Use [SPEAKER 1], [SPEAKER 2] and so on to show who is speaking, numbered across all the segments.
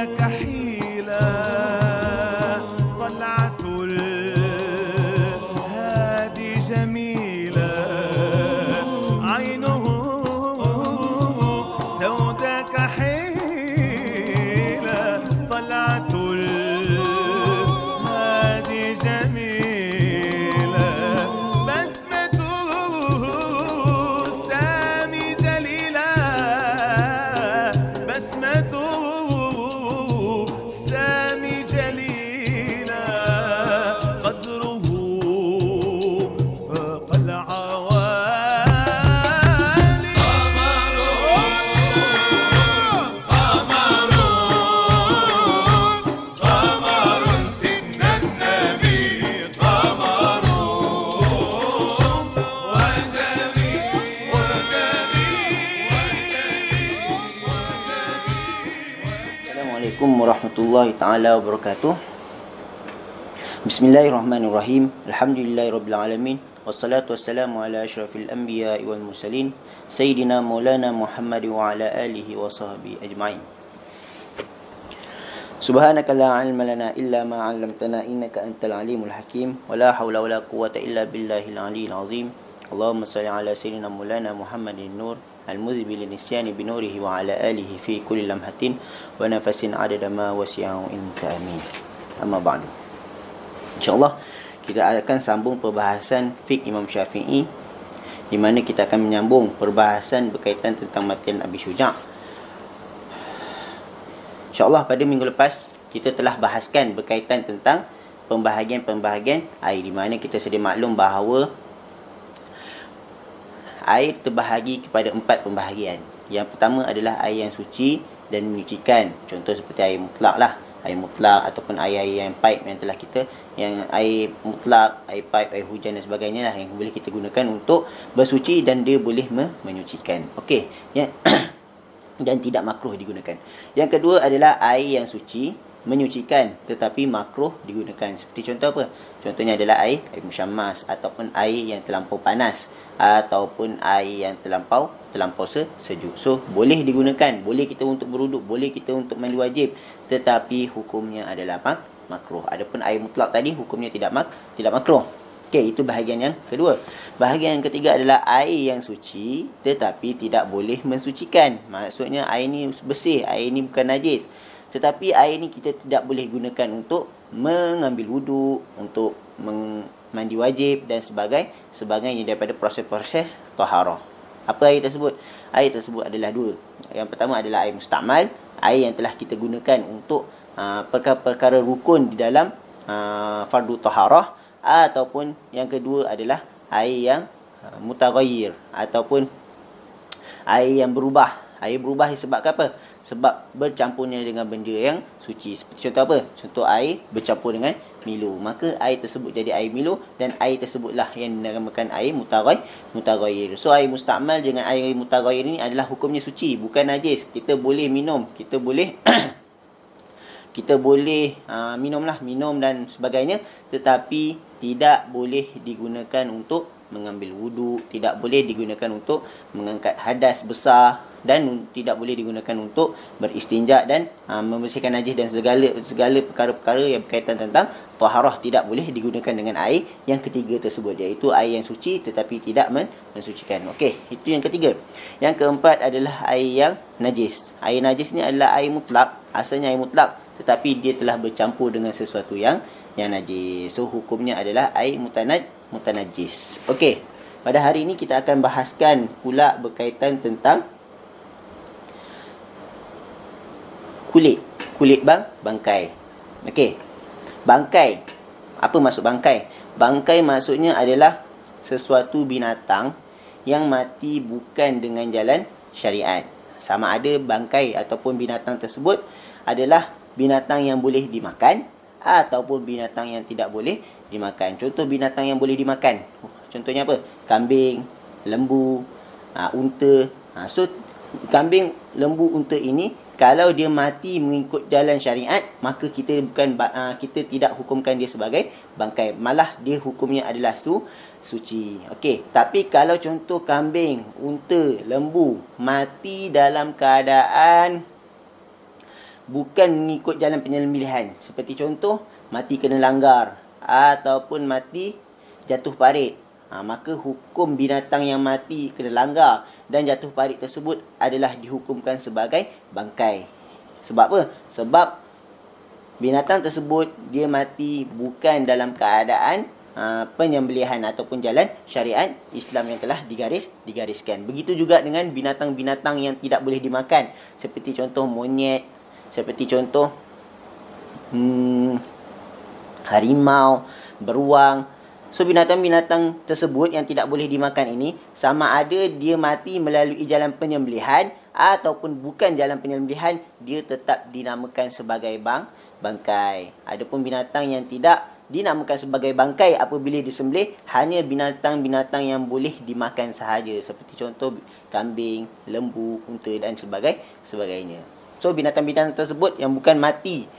[SPEAKER 1] سوداك حيلة طلعة الهادي جميلة عينه سوداك حيلة طلعة الهادي جميلة بسمته سامي جليلة بسمته سامي جليلة قدره فوق العوالي قمر سيدنا النبي قمر
[SPEAKER 2] Assalamualaikum warahmatullahi taala wabarakatuh. Bismillahirrahmanirrahim. Alhamdulillahirabbil alamin. Wassalatu wassalamu ala asyrafil anbiya'i wal mursalin sayyidina maulana Muhammad wa ala alihi wa sahbihi ajma'in. Subhanaka la ilma lana illa ma 'allamtana innaka antal alimul hakim. Wa la haula wa la quwwata illa billahil aliyyil azim. Allahumma salli ala sayyidina maulana Muhammadin nur al-mudhibi linisyani binurihi wa ala alihi fi kulli lamhatin wa nafasin adada ma wasi'ahu inka amin. Amma ba'du. InsyaAllah kita akan sambung perbahasan fiqh Imam Syafi'i, di mana kita akan menyambung perbahasan berkaitan tentang matan Abi Syuja'. InsyaAllah pada minggu lepas kita telah bahaskan berkaitan tentang pembahagian-pembahagian air, di mana kita sedia maklum bahawa air terbahagi kepada 4 pembahagian. Yang pertama adalah air yang suci dan menyucikan. Contoh seperti air mutlak lah. Air mutlak ataupun air-air yang pipe yang telah kita, yang air mutlak, air pipe, air hujan dan sebagainya lah, yang boleh kita gunakan untuk bersuci dan dia boleh menyucikan. Okey. Dan tidak makruh digunakan. Yang kedua adalah air yang suci menyucikan tetapi makruh digunakan. Seperti contoh apa? Contohnya adalah air musyammas, ataupun air yang terlampau panas, ataupun air yang terlampau sejuk. So boleh digunakan, boleh kita untuk berwuduk, boleh kita untuk mandi wajib, tetapi hukumnya adalah makruh. Adapun air mutlak tadi hukumnya tidak makruh. Okey, itu bahagian yang kedua. Bahagian yang ketiga adalah air yang suci tetapi tidak boleh mensucikan. Maksudnya air ni bersih, air ni bukan najis, tetapi air ni kita tidak boleh gunakan untuk mengambil wuduk, untuk mandi wajib dan sebagainya daripada proses-proses taharah. Apa air tersebut? Air tersebut adalah dua. Yang pertama adalah air mustamal, air yang telah kita gunakan untuk perkara-perkara rukun di dalam fardu taharah, ataupun yang kedua adalah air yang mutaghayyir, ataupun air yang berubah. Air berubah disebabkan apa? Sebab bercampurnya dengan benda yang suci. Seperti contoh apa? Contoh air bercampur dengan Milo, maka air tersebut jadi air Milo, dan air tersebutlah yang dinamakan air mutaghayyir. So air mustamal dengan air mutaghayyir ini adalah hukumnya suci, bukan najis. Kita boleh minum, kita boleh minum dan sebagainya, tetapi tidak boleh digunakan untuk mengambil wuduk, tidak boleh digunakan untuk mengangkat hadas besar, dan tidak boleh digunakan untuk beristinja dan membersihkan najis dan segala perkara-perkara yang berkaitan tentang taharah tidak boleh digunakan dengan air yang ketiga tersebut, iaitu air yang suci tetapi tidak mensucikan. Okey, itu yang ketiga. Yang keempat adalah air yang najis. Air najis ni adalah air mutlak, asalnya air mutlak, tetapi dia telah bercampur dengan sesuatu yang najis. So hukumnya adalah air mutanajis. Okey, pada hari ini kita akan bahaskan pula berkaitan tentang kulit bangkai. Okey, bangkai. Apa maksud bangkai? Bangkai maksudnya adalah sesuatu binatang yang mati bukan dengan jalan syariat. Sama ada bangkai ataupun binatang tersebut adalah binatang yang boleh dimakan ataupun binatang yang tidak boleh dimakan. Contoh binatang yang boleh dimakan, contohnya apa? Kambing, lembu, unta. So kambing, lembu, unta ini kalau dia mati mengikut jalan syariat, maka kita tidak hukumkan dia sebagai bangkai, malah dia hukumnya adalah suci. Okey, tapi kalau contoh kambing, unta, lembu mati dalam keadaan bukan mengikut jalan penyembelihan. Seperti contoh, mati kena langgar ataupun mati jatuh parit. Maka hukum binatang yang mati kena langgar dan jatuh parit tersebut adalah dihukumkan sebagai bangkai. Sebab apa? Sebab binatang tersebut dia mati bukan dalam keadaan penyembelihan ataupun jalan syariat Islam yang telah digariskan. Begitu juga dengan binatang-binatang yang tidak boleh dimakan, seperti contoh monyet, seperti contoh harimau, beruang. So binatang-binatang tersebut yang tidak boleh dimakan ini, sama ada dia mati melalui jalan penyembelihan ataupun bukan jalan penyembelihan, dia tetap dinamakan sebagai bangkai. Adapun binatang yang tidak dinamakan sebagai bangkai apabila disembelih, hanya binatang-binatang yang boleh dimakan sahaja, seperti contoh kambing, lembu, unta dan sebagainya. So binatang-binatang tersebut yang mati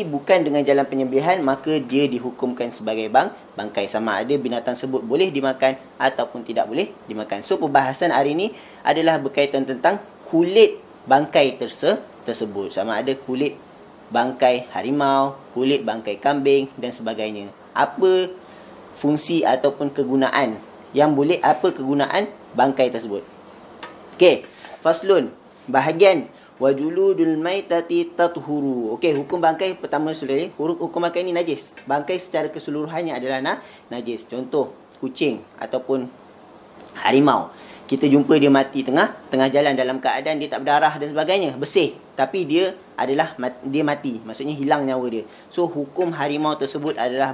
[SPEAKER 2] bukan dengan jalan penyembelihan, maka dia dihukumkan sebagai bangkai, sama ada binatang tersebut boleh dimakan ataupun tidak boleh dimakan. So perbahasan hari ini adalah berkaitan tentang kulit bangkai tersebut, sama ada kulit bangkai harimau, kulit bangkai kambing dan sebagainya. Apa fungsi ataupun kegunaan kegunaan bangkai tersebut. Okey, faslun, bahagian wajuludul maitati tathuru. Okey, hukum bangkai pertama sudah ni. Hukum bangkai ni najis. Bangkai secara keseluruhannya adalah najis. Contoh, kucing ataupun harimau. Kita jumpa dia mati tengah jalan dalam keadaan dia tak berdarah dan sebagainya, bersih, tapi dia mati, maksudnya hilang nyawa dia. So hukum harimau tersebut adalah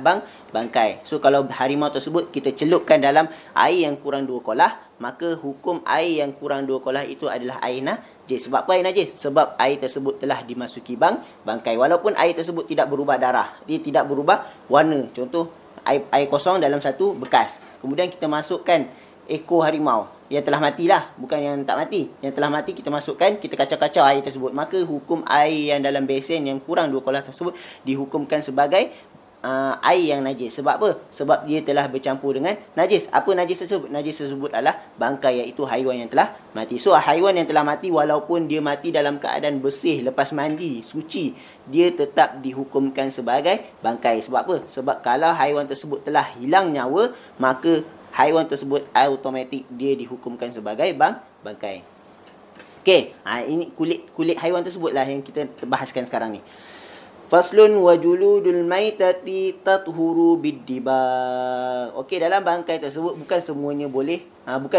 [SPEAKER 2] bangkai. So kalau harimau tersebut kita celupkan dalam air yang kurang 2 kolah, maka hukum air yang kurang 2 kolah itu adalah air najis. Sebab apa air najis? Sebab air tersebut telah dimasuki bangkai. Walaupun air tersebut tidak berubah darah, dia tidak berubah warna. Contoh, air kosong dalam satu bekas, kemudian kita masukkan ekor harimau yang telah matilah, bukan yang tak mati. Yang telah mati kita masukkan, kita kacau-kacau air tersebut, maka hukum air yang dalam besen yang kurang 2 kolah tersebut dihukumkan sebagai air yang najis. Sebab apa? Sebab dia telah bercampur dengan najis. Apa najis tersebut? Najis tersebut adalah bangkai, iaitu haiwan yang telah mati. So haiwan yang telah mati, walaupun dia mati dalam keadaan bersih, lepas mandi, suci, dia tetap dihukumkan sebagai bangkai. Sebab apa? Sebab kalau haiwan tersebut telah hilang nyawa, maka haiwan tersebut automatik dia dihukumkan sebagai bangkai. Okey, ini kulit haiwan tersebutlah yang kita bahaskan sekarang ni. Faslun wajuludul maitati tathuru biddiba. Okey, dalam bangkai tersebut bukan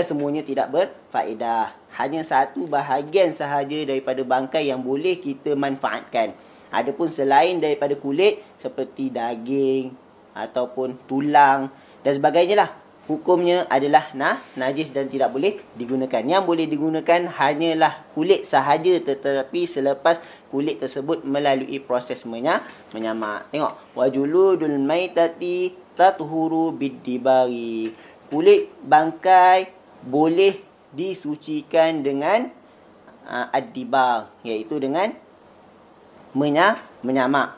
[SPEAKER 2] semuanya tidak berfaedah. Hanya satu bahagian sahaja daripada bangkai yang boleh kita manfaatkan. Adapun selain daripada kulit, seperti daging ataupun tulang dan sebagainya lah, hukumnya adalah najis dan tidak boleh digunakan. Yang boleh digunakan hanyalah kulit sahaja, tetapi selepas kulit tersebut melalui proses menyamak. Tengok, wajuludul maitati tathuru biddibari. Kulit bangkai boleh disucikan dengan ad-dibar, iaitu dengan menyamak.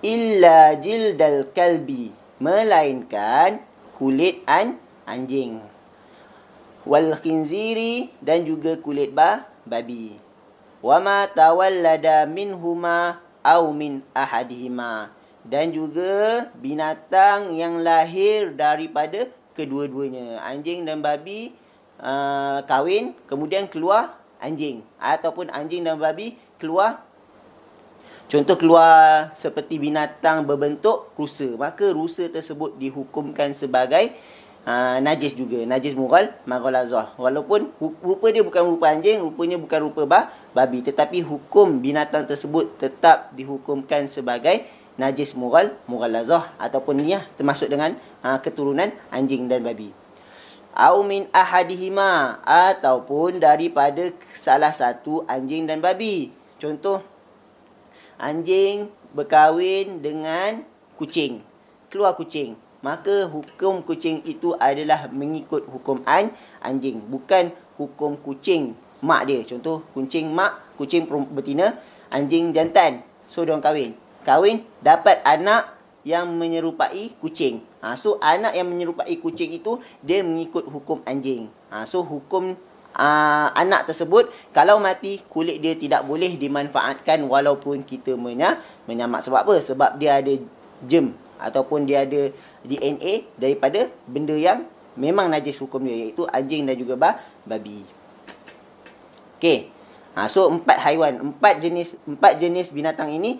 [SPEAKER 2] Illa jildal kalbi, melainkan kulit anjing, wal khinziri, dan juga kulit babi, wa ma tawallada minhuma au min ahadihima, dan juga binatang yang lahir daripada kedua-duanya. Anjing dan babi kahwin, kemudian keluar anjing, ataupun anjing dan babi keluar, contoh keluar seperti binatang berbentuk rusa, maka rusa tersebut dihukumkan sebagai najis juga, najis mughalazah. Walaupun rupa dia bukan rupa anjing, rupanya bukan rupa babi, tetapi hukum binatang tersebut tetap dihukumkan sebagai najis mughalazah, ataupun niah termasuk dengan keturunan anjing dan babi. Au min ahadihima, ataupun daripada salah satu anjing dan babi. Contoh, anjing berkahwin dengan kucing, keluar kucing, maka hukum kucing itu adalah mengikut hukum anjing, bukan hukum kucing mak dia. Contoh, kucing mak, kucing betina, anjing jantan. So diorang kahwin dapat anak yang menyerupai kucing. So anak yang menyerupai kucing itu dia mengikut hukum anjing. So hukum anak tersebut, kalau mati kulit dia tidak boleh dimanfaatkan walaupun kita menyamak. Sebab apa? Sebab dia ada germ ataupun dia ada DNA daripada benda yang memang najis hukum dia, iaitu anjing dan juga babi. Okey. So empat jenis binatang ini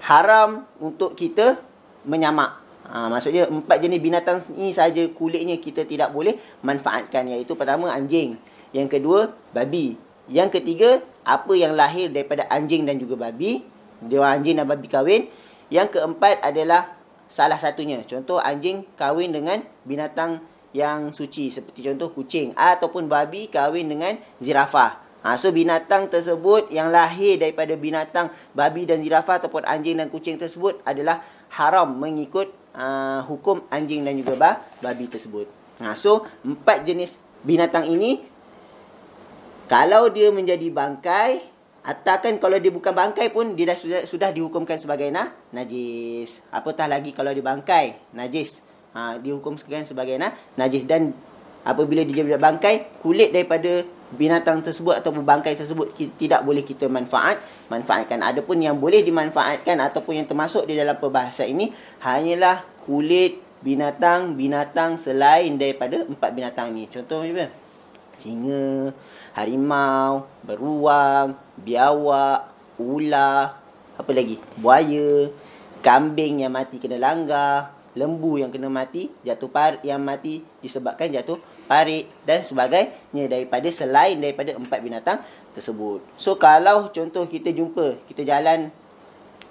[SPEAKER 2] haram untuk kita menyamak. Maksudnya 4 jenis binatang ini saja kulitnya kita tidak boleh manfaatkan, iaitu pertama anjing, yang kedua babi, yang ketiga apa yang lahir daripada anjing dan juga babi, dia anjing dan babi kahwin, yang keempat adalah salah satunya, contoh anjing kahwin dengan binatang yang suci seperti contoh kucing, ataupun babi kahwin dengan zirafah. So binatang tersebut yang lahir daripada binatang babi dan zirafah ataupun anjing dan kucing tersebut adalah haram mengikut hukum anjing dan juga babi tersebut. So 4 jenis binatang ini, kalau dia menjadi bangkai, atakan kalau dia bukan bangkai pun dia sudah dihukumkan sebagai najis. Apatah lagi kalau dia bangkai, najis. Dihukumkan sebagai najis. Dan apabila dia jadi bangkai, kulit daripada binatang tersebut ataupun bangkai tersebut tidak boleh kita manfaatkan. Adapun yang boleh dimanfaatkan ataupun yang termasuk di dalam perbahasan ini hanyalah kulit binatang selain daripada 4 binatang ni. Contoh macam mana? Singa, harimau, beruang, biawak, ular, apa lagi? Buaya, kambing yang mati kena langgar, lembu yang kena mati yang mati disebabkan jatuh parit dan sebagainya selain daripada 4 binatang tersebut. So kalau contoh kita jalan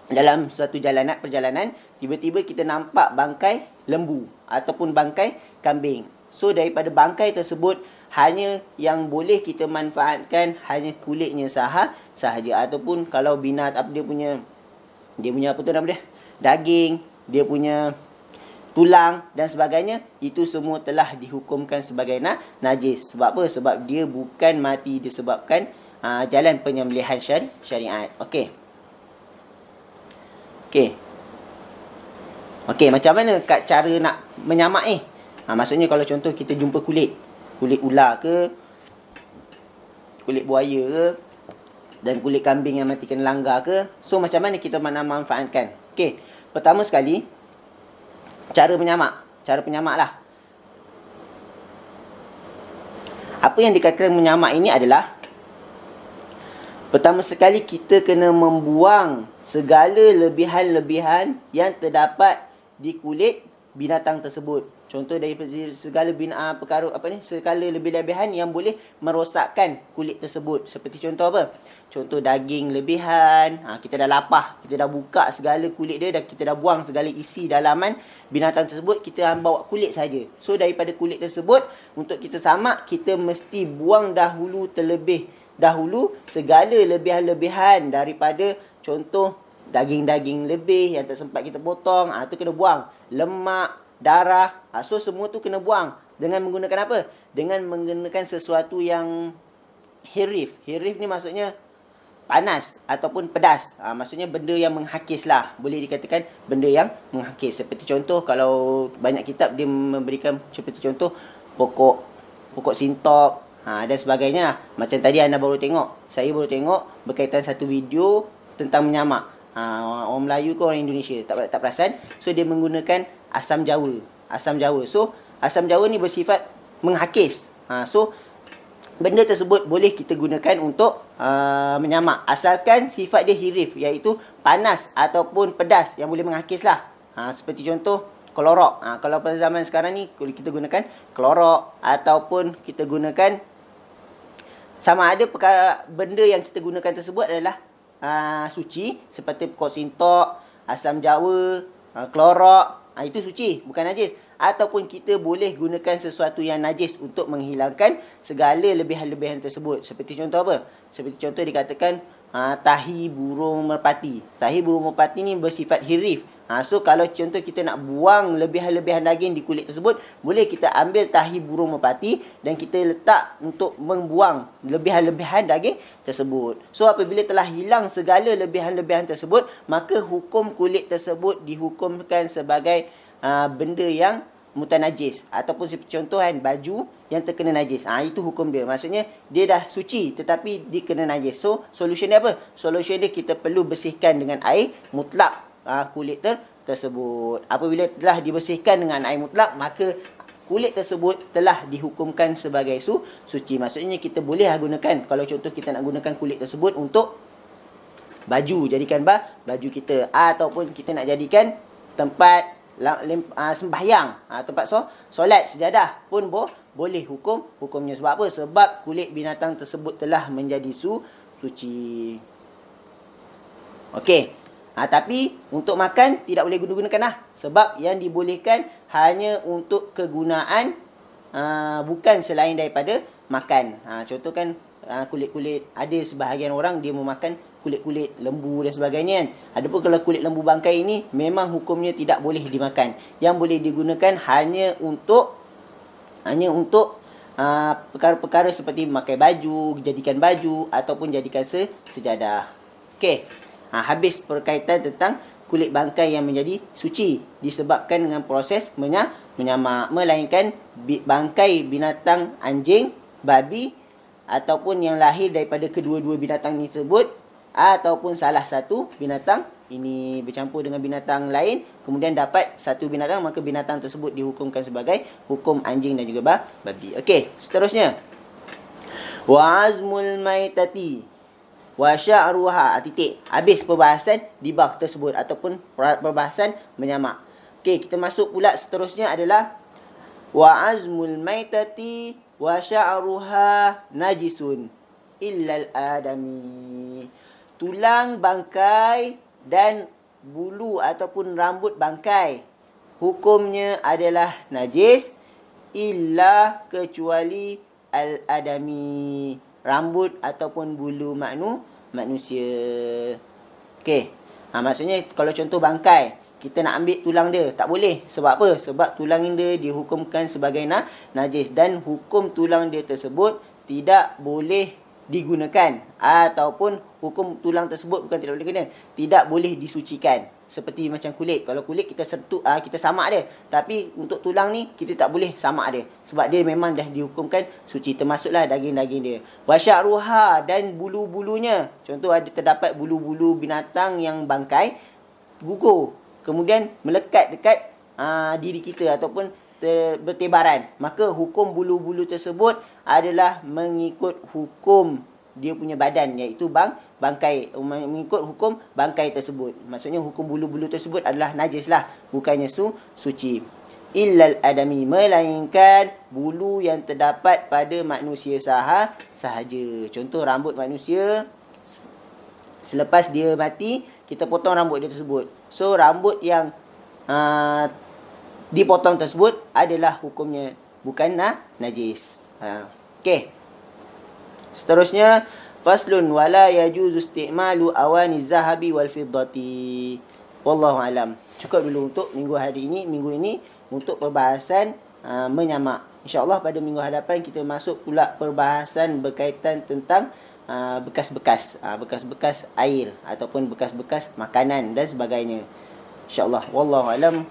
[SPEAKER 2] dalam suatu perjalanan, tiba-tiba kita nampak bangkai lembu ataupun bangkai kambing. So daripada bangkai tersebut hanya yang boleh kita manfaatkan hanya kulitnya sahaja, ataupun kalau dia punya apa tu nama dia? Daging, dia punya tulang dan sebagainya, itu semua telah dihukumkan sebagai najis. Sebab apa? Sebab dia bukan mati disebabkan jalan penyembelihan syariat. Okey, macam mana cara nak menyamak ni? Maksudnya kalau contoh kita jumpa kulit ular ke, kulit buaya ke, dan kulit kambing yang mati kena langgar ke, so macam mana kita nak manfaatkan? Okey, pertama sekali cara penyamak lah. Apa yang dikatakan menyamak ini adalah, pertama sekali kita kena membuang segala lebihan-lebihan yang terdapat di kulit binatang tersebut. Contoh daripada segala segala lebih-lebihan yang boleh merosakkan kulit tersebut. Seperti contoh apa? Contoh daging lebihan, kita dah lapah, kita dah buka segala kulit dia dan kita dah buang segala isi dalaman binatang tersebut, kita bawa kulit saja. So daripada kulit tersebut, untuk kita samak, kita mesti buang terlebih dahulu segala lebihan-lebihan daripada contoh daging-daging lebih yang tak sempat kita potong, tu kena buang. Lemak, darah, so semua tu kena buang. Dengan menggunakan apa? Dengan menggunakan sesuatu yang hirif. Hirif ni maksudnya panas ataupun pedas. Maksudnya benda yang menghakis lah. Boleh dikatakan benda yang menghakis. Seperti contoh, kalau banyak kitab dia memberikan seperti contoh pokok sintok dan sebagainya. Macam tadi saya baru tengok berkaitan satu video tentang menyamak. Orang Melayu ke orang Indonesia tak perasan. So dia menggunakan asam jawa. So asam jawa ni bersifat menghakis. So benda tersebut boleh kita gunakan untuk menyamak, asalkan sifat dia hirif, iaitu panas ataupun pedas yang boleh menghakis lah. Seperti contoh klorok. Kalau pada zaman sekarang ni kita gunakan klorok, ataupun kita gunakan sama ada benda yang kita gunakan tersebut adalah suci, seperti pokok sintok, asam jawa, klorok, itu suci, bukan najis. Ataupun kita boleh gunakan sesuatu yang najis untuk menghilangkan segala lebihan-lebihan tersebut. Seperti contoh apa? Seperti contoh dikatakan tahi burung merpati. Tahi burung merpati ni bersifat hirif. So kalau contoh kita nak buang lebihan-lebihan daging di kulit tersebut, boleh kita ambil tahi burung merpati dan kita letak untuk membuang lebihan-lebihan daging tersebut. So apabila telah hilang segala lebihan-lebihan tersebut, maka hukum kulit tersebut dihukumkan sebagai benda yang mutanajis ataupun contohan baju yang terkena najis. Itu hukum dia. Maksudnya dia dah suci tetapi dia kena najis. So solution dia apa? Solution dia kita perlu bersihkan dengan air mutlak kulit tersebut. Apabila telah dibersihkan dengan air mutlak, maka kulit tersebut telah dihukumkan sebagai suci. Maksudnya kita boleh gunakan, kalau contoh kita nak gunakan kulit tersebut untuk baju, jadikan baju kita, ataupun kita nak jadikan tempat sembahyang, tempat solat, sejadah pun boleh hukumnya. Sebab apa? Sebab kulit binatang tersebut telah menjadi suci. Okey. Tapi untuk makan tidak boleh gunakan sebab yang dibolehkan hanya untuk kegunaan, bukan selain daripada makan. Contoh kan kulit-kulit, ada sebahagian orang dia memakan kulit-kulit lembu dan sebagainya kan. Adapun kalau kulit lembu bangkai ini memang hukumnya tidak boleh dimakan. Yang boleh digunakan hanya untuk perkara-perkara seperti memakai baju, jadikan baju ataupun jadikan sejadah. Okey. Habis berkaitan tentang kulit bangkai yang menjadi suci disebabkan dengan proses menyamak, melainkan bangkai binatang anjing, babi ataupun yang lahir daripada kedua-dua binatang tersebut, ataupun salah satu binatang ini bercampur dengan binatang lain, kemudian dapat satu binatang, maka binatang tersebut dihukumkan sebagai hukum anjing dan juga babi. Okey, seterusnya. Wa azmul maitati wa sya'ruha, titik. Habis perbahasan dibah tersebut ataupun perbahasan menyamak. Okey, kita masuk pula seterusnya adalah wa azmul maitati wa sya'ruha najisun illal adami. Tulang bangkai dan bulu ataupun rambut bangkai hukumnya adalah najis illa kecuali al-adami, rambut ataupun bulu manusia. Okey. Maksudnya kalau contoh bangkai, kita nak ambil tulang dia, tak boleh. Sebab apa? Sebab tulang dia dihukumkan sebagai najis dan hukum tulang dia tersebut tidak boleh digunakan, ataupun hukum tulang tersebut bukan tidak boleh digunakan, tidak boleh disucikan. Seperti macam kulit. Kalau kulit kita sentuh, kita samak dia. Tapi untuk tulang ni kita tak boleh samak dia. Sebab dia memang dah dihukumkan suci. Termasuklah daging-daging dia. Wasya'ruha, dan bulu-bulunya. Contoh ada terdapat bulu-bulu binatang yang bangkai gugur, kemudian melekat dekat diri kita ataupun bertebaran. Maka hukum bulu-bulu tersebut adalah mengikut hukum dia punya badan, iaitu bangkai, mengikut hukum bangkai tersebut. Maksudnya hukum bulu-bulu tersebut adalah najis lah, bukannya suci. Illal adami, melainkan bulu yang terdapat pada manusia sahaja. Contoh rambut manusia, selepas dia mati, kita potong rambut dia tersebut. So rambut yang dipotong tersebut adalah hukumnya bukan najis. Okey. Seterusnya, faslun wala yajuzu isti'malu awani zahabi wal fiddati. Wallahu alam. Cukup dulu untuk minggu ini untuk perbahasan menyamak. InsyaAllah pada minggu hadapan kita masuk pula perbahasan berkaitan tentang bekas-bekas air ataupun bekas-bekas makanan dan sebagainya. InsyaAllah. Wallahu alam.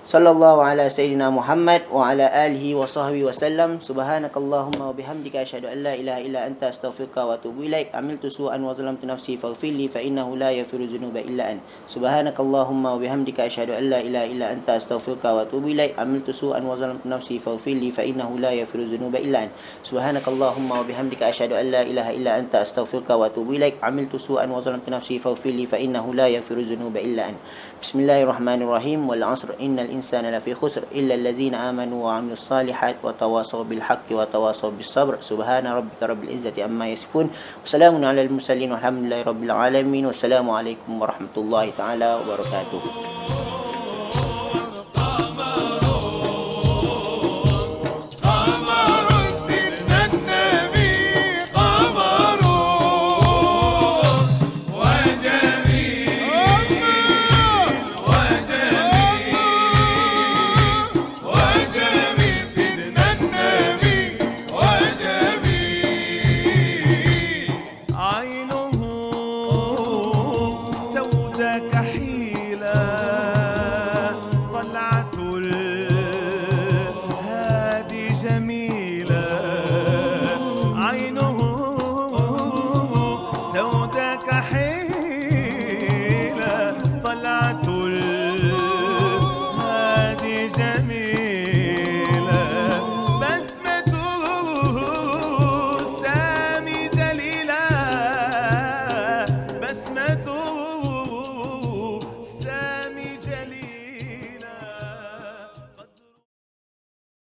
[SPEAKER 2] Sallallahu ala sayyidina Muhammad wa ala alihi wa sahbihi wa sallam. Subhanakallahumma wa bihamdika asyhadu an la ilaha illa anta astaghfiruka wa atubu ilaik. Amiltu su'an wa zalamtu nafsi faghfir li fa innahu la yaghfiru dzunuba illa ant. Subhanakallahumma wa bihamdika asyhadu an la ilaha illa anta astaghfiruka wa atubu ilaik. Amiltu su'an wa zalamtu nafsi faghfir li fa innahu la yaghfiru dzunuba illa ant. Subhanakallahumma wa bihamdika asyhadu an la ilaha illa anta astaghfiruka wa atubu ilaik. Amiltu su'an wa zalamtu nafsi faghfir li fa innahu la yaghfiru dzunuba illa ant. Bismillahirrahmanirrahim. Wal 'asr innal الإنسان لفي خسر إلا الذين آمنوا وعملوا الصالحات وتواصوا بالحق وتواصوا بالصبر. سبحان ربك رب العزة عما يصفون وسلام على المرسلين والحمد لله رب العالمين والسلام عليكم ورحمة الله تعالى وبركاته.